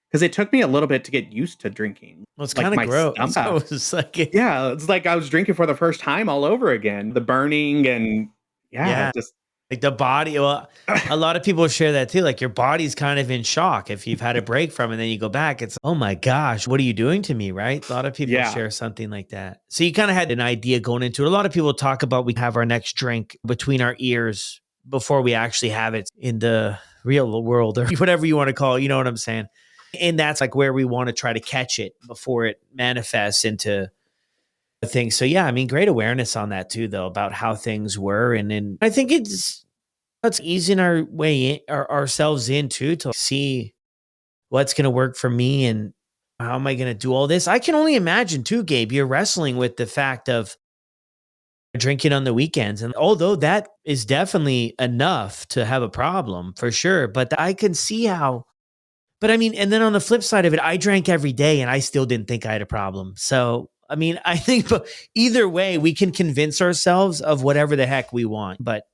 because it took me a little bit to get used to drinking. Well, it's Like kind of my gross. So stomach. it's like, Yeah, it's like I was drinking for the first time all over again. The burning and yeah, yeah, just like the body. Well, a lot of people share that too. Like your body's kind of in shock if you've had a break from it and then you go back. It's, oh my gosh, what are you doing to me? Right. A lot of people yeah. share something like that. So you kind of had an idea going into it. A lot of people talk about we have our next drink between our ears before we actually have it in the real world or whatever you want to call it. You know what I'm saying? And that's like where we want to try to catch it before it manifests into things. So yeah, I mean, great awareness on that too, though, about how things were. And then I think it's easing our way in, ourselves into to see what's going to work for me and how am I going to do all this. I can only imagine too, Gabe, you're wrestling with the fact of drinking on the weekends. And although that is definitely enough to have a problem for sure, but I can see how. But I mean, and then on the flip side of it, I drank every day and I still didn't think I had a problem. So, I mean, I think either way, we can convince ourselves of whatever the heck we want. But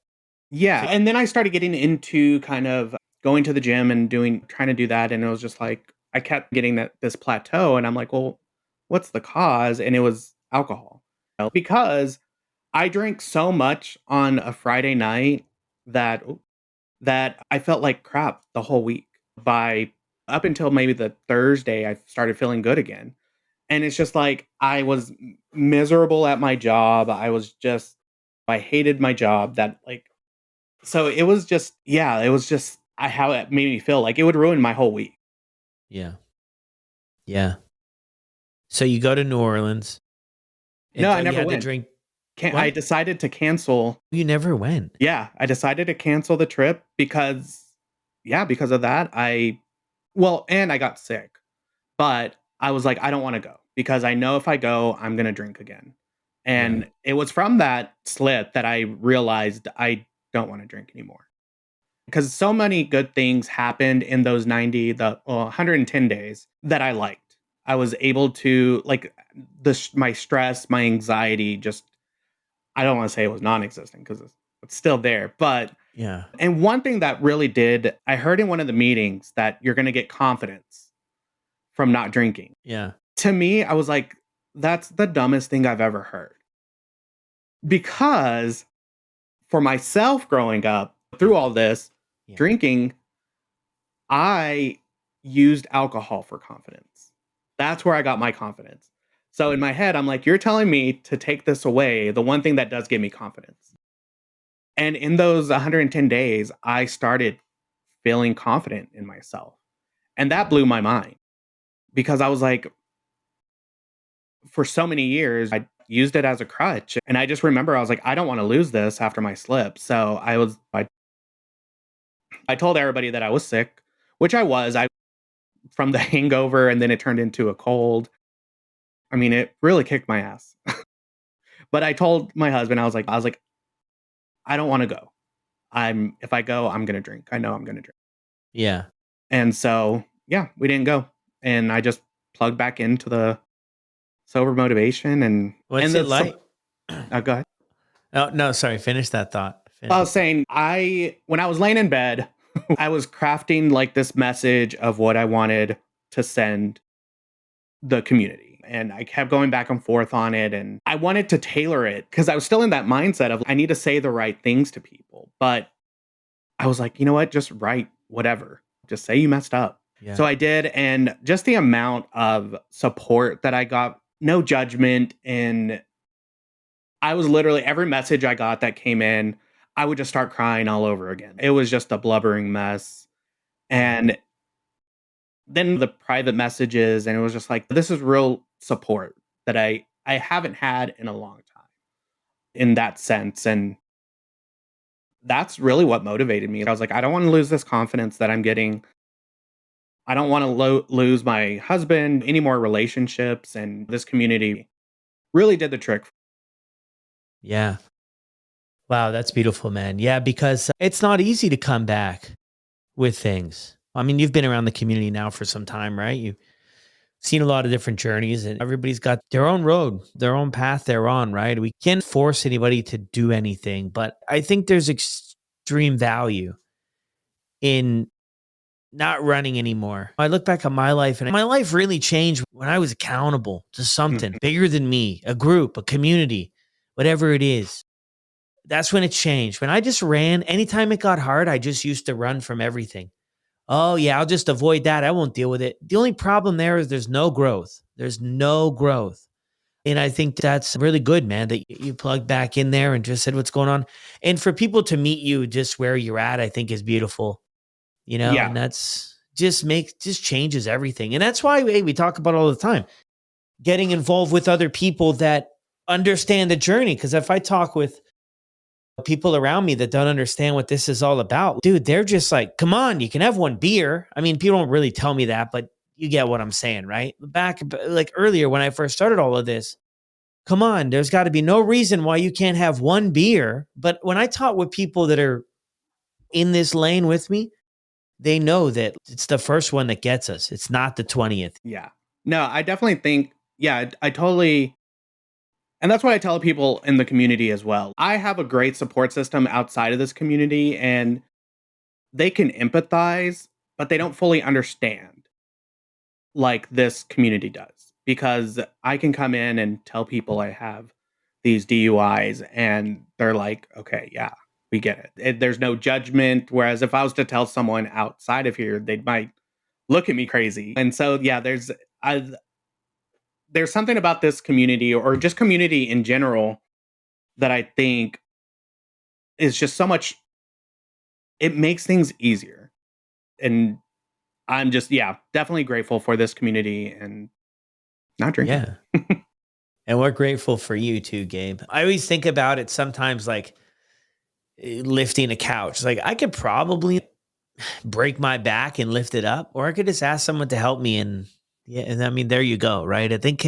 Yeah, and then I started getting into kind of going to the gym and trying to do that, and it was just like I kept getting this plateau, and I'm like, well, what's the cause? And it was alcohol, because I drank so much on a Friday night that that I felt like crap the whole week. By up until maybe the Thursday, I started feeling good again, and it's just like I was miserable at my job. I hated my job. That like so it was just yeah, it was just how it made me feel, like, it would ruin my whole week. yeah, yeah. So you go to New Orleans No, and I you never had to went. drink. I What? decided to cancel You never went. yeah, I decided to cancel the trip because yeah, because of that, and I got sick, but I was like, "I don't wanna go because I know if I go, I'm gonna drink again." Yeah. And it was from that slip that I realized I don't wanna drink anymore. Because so many good things happened in those 110 days that I liked. I was able to like my stress, my anxiety, just I don't want to say it was non-existent because it's still there. But Yeah. and one thing that really did, I heard in one of the meetings that you're going to get confidence from not drinking. Yeah. To me, I was like, that's the dumbest thing I've ever heard. Because for myself growing up through all this, Yeah. drinking I used alcohol for confidence. That's where I got my confidence. So in my head, I'm like, you're telling me to take this away, the one thing that does give me confidence. And in those 110 days, I started feeling confident in myself. And that blew my mind because I was like, for so many years, I used it as a crutch. And I just remember I was like, I don't want to lose this after my slip. So I told everybody that I was sick, which I was. I from the hangover and then it turned into a cold. I mean, it really kicked my ass. But I told my husband, I was like, I don't want to go. If I go, I'm gonna drink. I know I'm gonna drink. Yeah. And so yeah, we didn't go. And I just plugged back into the sober motivation What's and it the like? go ahead. Oh, no, sorry. Finish that thought. I was saying, when I was laying in bed, I was crafting like this message of what I wanted to send the community. And I kept going back and forth on it. And I wanted to tailor it because I was still in that mindset of I need to say the right things to people. But I was like, you know what? Just write whatever. Just say you messed up. Yeah. So I did. And just the amount of support that I got, no judgment. And I was literally, every message I got that came in, I would just start crying all over again. It was just a blubbering mess. And then the private messages, and it was just like, this is real support that I haven't had in a long time in that sense. And that's really what motivated me. I was like, I don't want to lose this confidence that I'm getting. I don't want to lose my husband, any more relationships. And this community really did the trick. Yeah. Wow, that's beautiful, man. Yeah, because it's not easy to come back with things. I mean, you've been around the community now for some time, right? You've seen a lot of different journeys, and everybody's got their own road, their own path they're on, right? We can't force anybody to do anything, but I think there's extreme value in not running anymore. I look back on my life, and my life really changed when I was accountable to something Mhm. bigger than me, a group, a community, whatever it is. That's when it changed. When I just ran, anytime it got hard, I just used to run from everything. Oh, yeah, I'll just avoid that. I won't deal with it. The only problem there is there's no growth. There's no growth. And I think that's really good, man, that you plugged back in there and just said what's going on. And for people to meet you just where you're at, I think is beautiful, and Yeah. that's just changes everything. And that's why we talk about all the time, getting involved with other people that understand the journey. Because if I talk with people around me that don't understand what this is all about, dude, they're just like, come on, you can have one beer. I mean, people don't really tell me that, but you get what I'm saying, right? Back like earlier when I first started all of this, come on, there's got to be no reason why you can't have one beer. But when I talk with people that are in this lane with me, they know that it's the first one that gets us. It's not the 20th. Yeah. No, I definitely think, yeah, I totally. And that's what I tell people in the community as well. I have a great support system outside of this community, and they can empathize, but they don't fully understand like this community does. Because I can come in and tell people I have these DUIs, and they're like, okay, yeah, we get it. There's no judgment. Whereas if I was to tell someone outside of here, they might look at me crazy. And so, yeah, I, there's something about this community or just community in general that I think is just so much, it makes things easier. And I'm just, yeah, definitely grateful for this community and not drinking. Yeah. And we're grateful for you too, Gabe. I always think about it sometimes like lifting a couch. Like I could probably break my back and lift it up, or I could just ask someone to help me. And yeah, and I mean, there you go, right? I think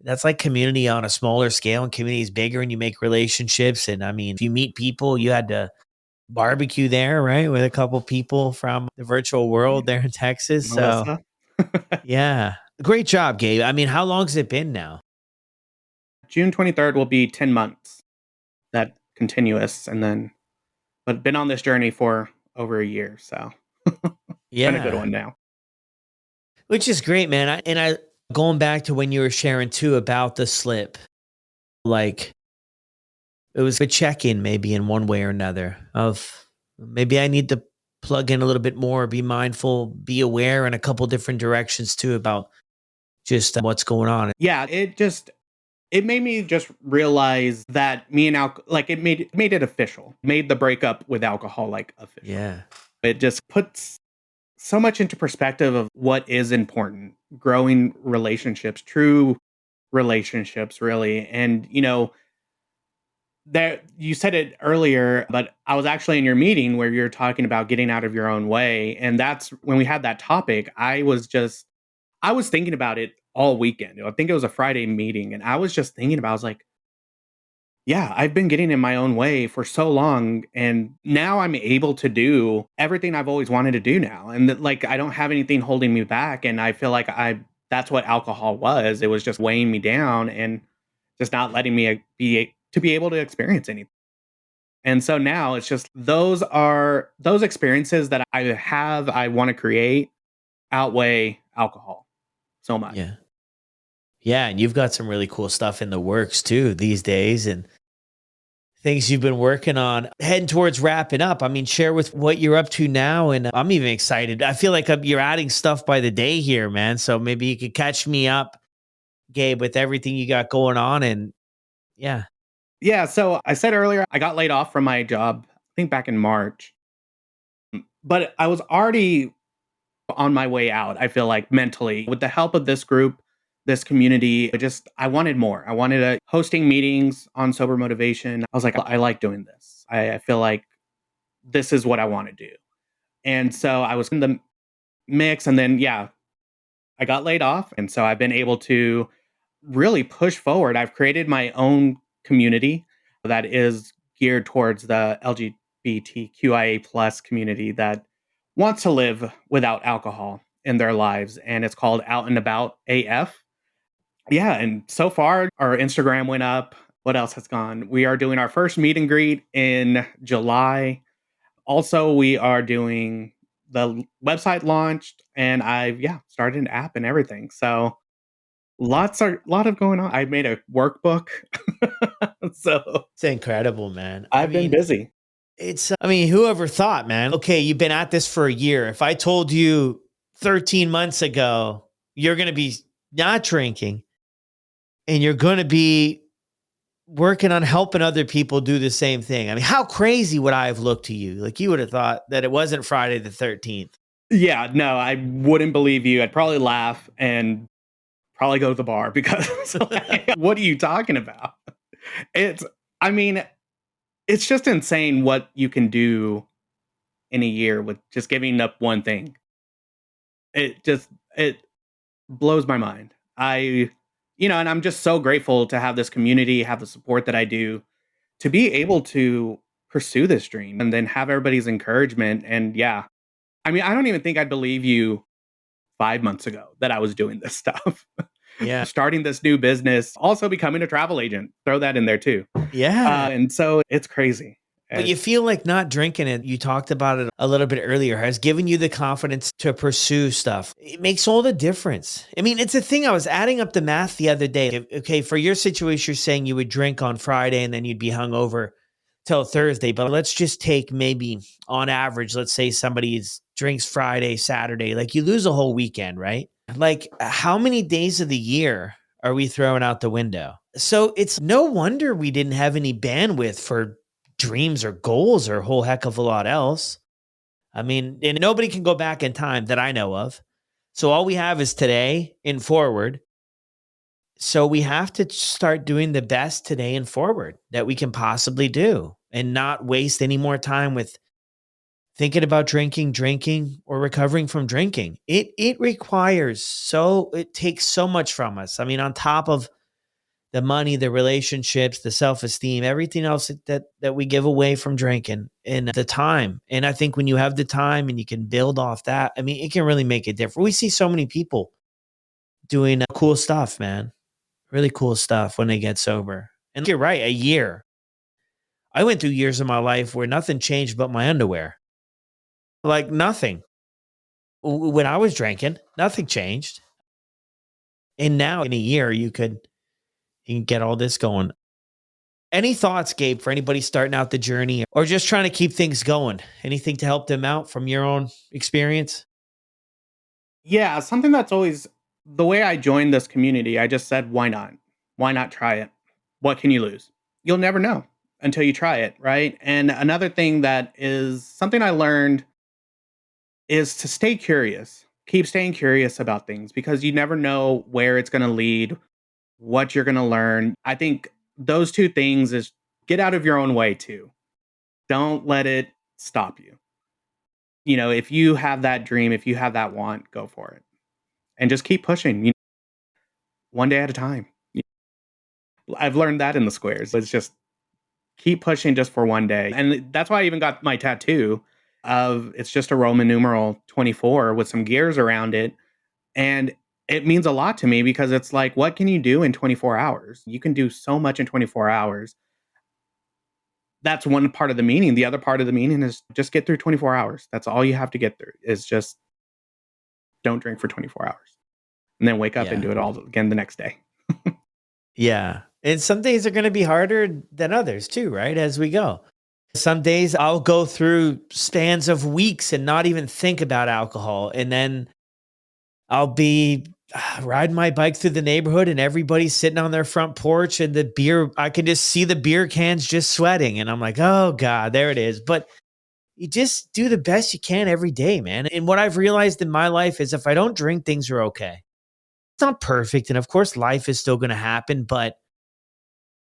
that's like community on a smaller scale, and community is bigger, and you make relationships. And I mean, if you meet people, you had to barbecue there, right? With a couple people from the virtual world there in Texas. So Melissa? yeah, great job, Gabe. I mean, how long has it been now? June 23rd will be 10 months, that continuous. And then, but been on this journey for over a year. So it's been a good Yeah, one now. which is great, man. And I going back to when you were sharing too about the slip, like it was a check in maybe in one way or another of maybe I need to plug in a little bit more, be mindful, be aware in a couple different directions too about just what's going on. Yeah, it made me just realize that me and like it made it official. Made the breakup with alcohol like official. Yeah. It just puts so much into perspective of what is important. Growing relationships, true relationships really. And there, you said it earlier, but I was actually in your meeting where you're talking about getting out of your own way. And that's when we had that topic. I was thinking about it all weekend. I think it was a Friday meeting. And I was just thinking about, I was like, Yeah, I've been getting in my own way for so long, and now I'm able to do everything I've always wanted to do now, and like I don't have anything holding me back, and I feel like I that's what alcohol was. It was just weighing me down and just not letting me be able to experience anything. And so now it's just those experiences that I want to create outweigh alcohol so much. Yeah. Yeah, and you've got some really cool stuff in the works too these days and things you've been working on heading towards wrapping up. I mean, share with what you're up to now. And I'm even excited. I feel like you're adding stuff by the day here, man. So maybe you could catch me up, Gabe, with everything you got going on. And yeah, Yeah, so I said earlier I got laid off from my job, I think back in March, but I was already on my way out. I feel like mentally, with the help of this group, this community, I wanted more. I wanted hosting meetings on sober motivation. I was like, I like doing this. I feel like this is what I want to do. And so I was in the mix, and then yeah, I got laid off, and so I've been able to really push forward. I've created my own community that is geared towards the LGBTQIA plus community that wants to live without alcohol in their lives, and it's called Out and About AF. Yeah, and so far our Instagram went up. What else has gone? We are doing our first meet and greet in July. Also, we are doing the website launched, and I've started an app and everything. So lot of going on. I made a workbook. So it's incredible, man. I I've been mean, busy. I mean, whoever thought, man? Okay, you've been at this for a year. If I told you 13 months ago, you're going to be not drinking and you're going to be working on helping other people do the same thing. I mean, how crazy would I have looked to you? Like you would have thought that it wasn't Friday the 13th. Yeah, no, I wouldn't believe you. I'd probably laugh and probably go to the bar because like, what are you talking about? It's I mean, it's just insane what you can do in a year with just giving up one thing. It blows my mind. And I'm just so grateful to have this community, have the support that I do, to be able to pursue this dream and then have everybody's encouragement. And yeah, I mean, I don't even think I'd believe you 5 months ago that I was doing this stuff. Yeah. Starting this new business, also becoming a travel agent. Throw that in there too. Yeah. And so it's crazy. But you feel like not drinking it, you talked about it a little bit earlier, has given you the confidence to pursue stuff. It makes all the difference. I mean, it's a thing. I was adding up the math the other day. Okay, for your situation, you're saying you would drink on Friday and then you'd be hungover till Thursday. But let's just take maybe on average, let's say somebody's drinks Friday, Saturday, like you lose a whole weekend, right? Like how many days of the year are we throwing out the window? So it's no wonder we didn't have any bandwidth for dreams or goals or a whole heck of a lot else. I mean, and nobody can go back in time that I know of. So all we have is today and forward. So we have to start doing the best today and forward that we can possibly do and not waste any more time with thinking about drinking, or recovering from drinking. It takes so much from us. I mean, on top of the money, the relationships, the self-esteem, everything else that we give away from drinking and the time. And I think when you have the time and you can build off that, I mean, it can really make a difference. We see so many people doing cool stuff, man. Really cool stuff when they get sober. And you're right, a year. I went through years of my life where nothing changed but my underwear. Like nothing. When I was drinking, nothing changed. And now in a year, you can get all this going. Any thoughts, Gabe, for anybody starting out the journey or just trying to keep things going? Anything to help them out from your own experience? Yeah, something that's always the way I joined this community, I just said, why not? Why not try it? What can you lose? You'll never know until you try it, right? And another thing that is something I learned is to stay curious. Keep staying curious about things because you never know where it's going to lead, what you're going to learn. I think those two things is get out of your own way too. Don't let it stop you. If you have that dream, if you have that want, go for it. And just keep pushing, one day at a time. I've learned that in the squares. It's just keep pushing just for one day. And that's why I even got my tattoo of it's just a Roman numeral 24 with some gears around it. And it means a lot to me because it's like, what can you do in 24 hours? You can do so much in 24 hours. That's one part of the meaning. The other part of the meaning is just get through 24 hours. That's all you have to get through is just don't drink for 24 hours and then wake up and do it all again the next day. Yeah. And some days are going to be harder than others too, right? As we go. Some days I'll go through spans of weeks and not even think about alcohol. And then I'll be riding my bike through the neighborhood and everybody's sitting on their front porch and the beer, I can just see the beer cans just sweating. And I'm like, oh God, there it is. But you just do the best you can every day, man. And what I've realized in my life is if I don't drink, things are okay. It's not perfect. And of course, life is still going to happen, but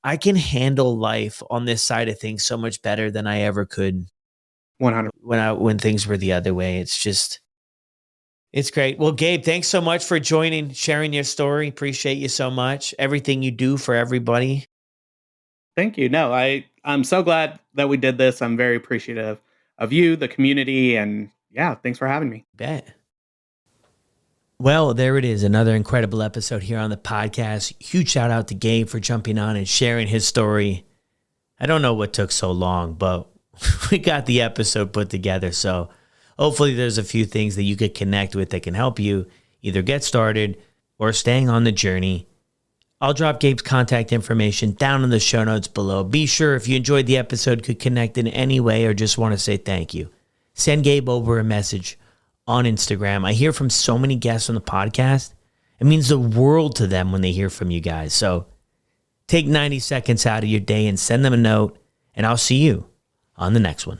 I can handle life on this side of things so much better than I ever could 100. when things were the other way. It's great. Well, Gabe, thanks so much for joining, sharing your story. Appreciate you so much. Everything you do for everybody. Thank you. No, I'm so glad that we did this. I'm very appreciative of you, the community, and yeah, thanks for having me. Bet. Well, there it is. Another incredible episode here on the podcast. Huge shout out to Gabe for jumping on and sharing his story. I don't know what took so long, but we got the episode put together. So hopefully there's a few things that you could connect with that can help you either get started or staying on the journey. I'll drop Gabe's contact information down in the show notes below. Be sure if you enjoyed the episode, could connect in any way or just want to say thank you, send Gabe over a message on Instagram. I hear from so many guests on the podcast. It means the world to them when they hear from you guys. So take 90 seconds out of your day and send them a note, and I'll see you on the next one.